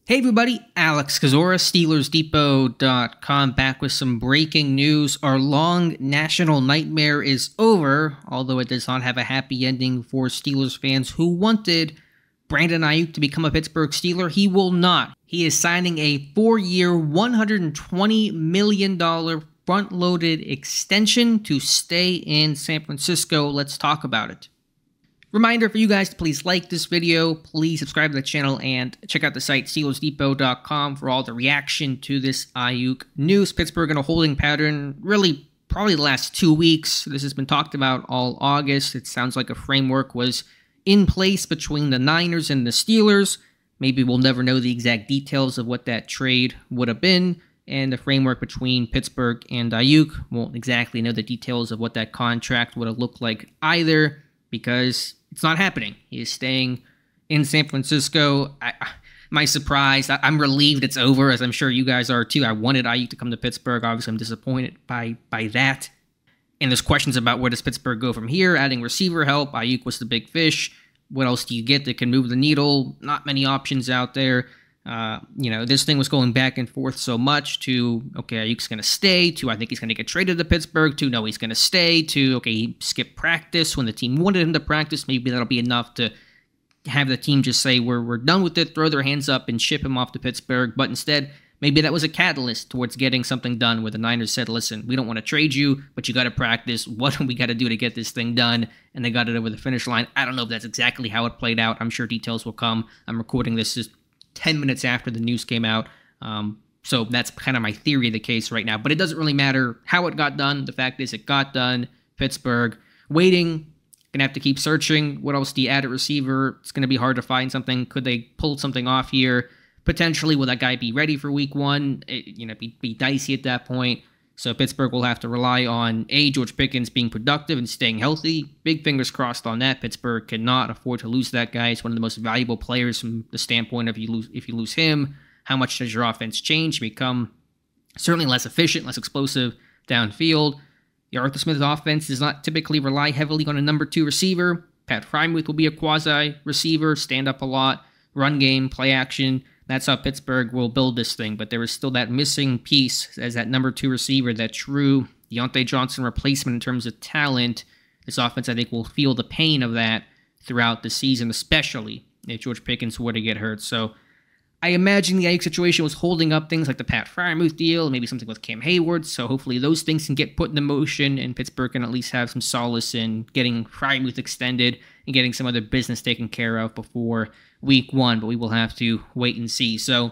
Hey everybody, Alex Kozora, SteelersDepot.com, back with some breaking news. Our long national nightmare is over, although it does not have a happy ending for Steelers fans who wanted Brandon Aiyuk to become a Pittsburgh Steeler. He will not. He is signing a 4-year, $120 million front-loaded extension to stay in San Francisco. Let's talk about it. Reminder for you guys to please like this video, please subscribe to the channel, and check out the site SteelersDepot.com for all the reaction to this Aiyuk news. Pittsburgh in a holding pattern, really probably the last 2 weeks. This has been talked about all August. It sounds like a framework was in place between the Niners and the Steelers. Maybe we'll never know the exact details of what that trade would have been, and the framework between Pittsburgh and Aiyuk won't exactly know the details of what that contract would have looked like either, because it's not happening. He is staying in San Francisco. My surprise, I'm relieved it's over, as I'm sure you guys are too. I wanted Aiyuk to come to Pittsburgh. Obviously, I'm disappointed by that. And there's questions about where does Pittsburgh go from here, adding receiver help. Aiyuk was the big fish. What else do you get that can move the needle? Not many options out there. This thing was going back and forth so much to, okay, Aiyuk's going to stay, to I think he's going to get traded to Pittsburgh, to no, he's going to stay, to, okay, he skipped practice when the team wanted him to practice. Maybe that'll be enough to have the team just say, we're done with it, throw their hands up and ship him off to Pittsburgh. But instead, maybe that was a catalyst towards getting something done where the Niners said, listen, we don't want to trade you, but you got to practice. What do we got to do to get this thing done? And they got it over the finish line. I don't know if that's exactly how it played out. I'm sure details will come. I'm recording this just 10 minutes after the news came out. So that's kind of my theory of the case right now. But it doesn't really matter how it got done. The fact is it got done. Pittsburgh waiting. Going to have to keep searching. What else do you add at receiver? It's going to be hard to find something. Could they pull something off here? Potentially, will that guy be ready for week one? Be dicey at that point. So Pittsburgh will have to rely on, George Pickens being productive and staying healthy. Big fingers crossed on that. Pittsburgh cannot afford to lose that guy. He's one of the most valuable players from the standpoint of if you lose him, how much does your offense change? Become certainly less efficient, less explosive downfield. The Arthur Smith's offense does not typically rely heavily on a number 2 receiver. Pat Freiermuth will be a quasi-receiver, stand up a lot, run game, play action. That's how Pittsburgh will build this thing, but there is still that missing piece as that number 2 receiver, that true Deontay Johnson replacement in terms of talent. This offense, I think, will feel the pain of that throughout the season, especially if George Pickens were to get hurt. So I imagine the Aiyuk situation was holding up things like the Pat Freiermuth deal, maybe something with Cam Hayward, so hopefully those things can get put into motion, and Pittsburgh can at least have some solace in getting Freiermuth extended and getting some other business taken care of before week 1, but we will have to wait and see. So,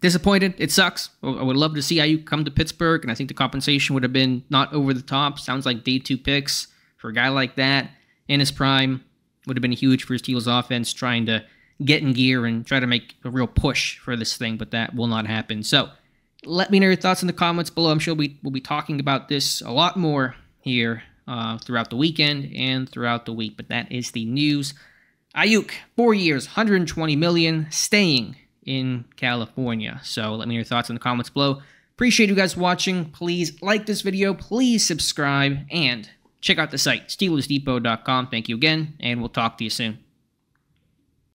disappointed. It sucks. I would love to see Aiyuk come to Pittsburgh, and I think the compensation would have been not over the top. Sounds like day 2 picks for a guy like that in his prime would have been huge for his Steelers offense, trying to get in gear and try to make a real push for this thing, but that will not happen. So, let me know your thoughts in the comments below. I'm sure we'll be talking about this a lot more here throughout the weekend and throughout the week, but that is the news. Aiyuk, 4 years, $120 million, staying in California. So let me know your thoughts in the comments below. Appreciate you guys watching. Please like this video, please subscribe, and check out the site, SteelersDepot.com. Thank you again, and we'll talk to you soon.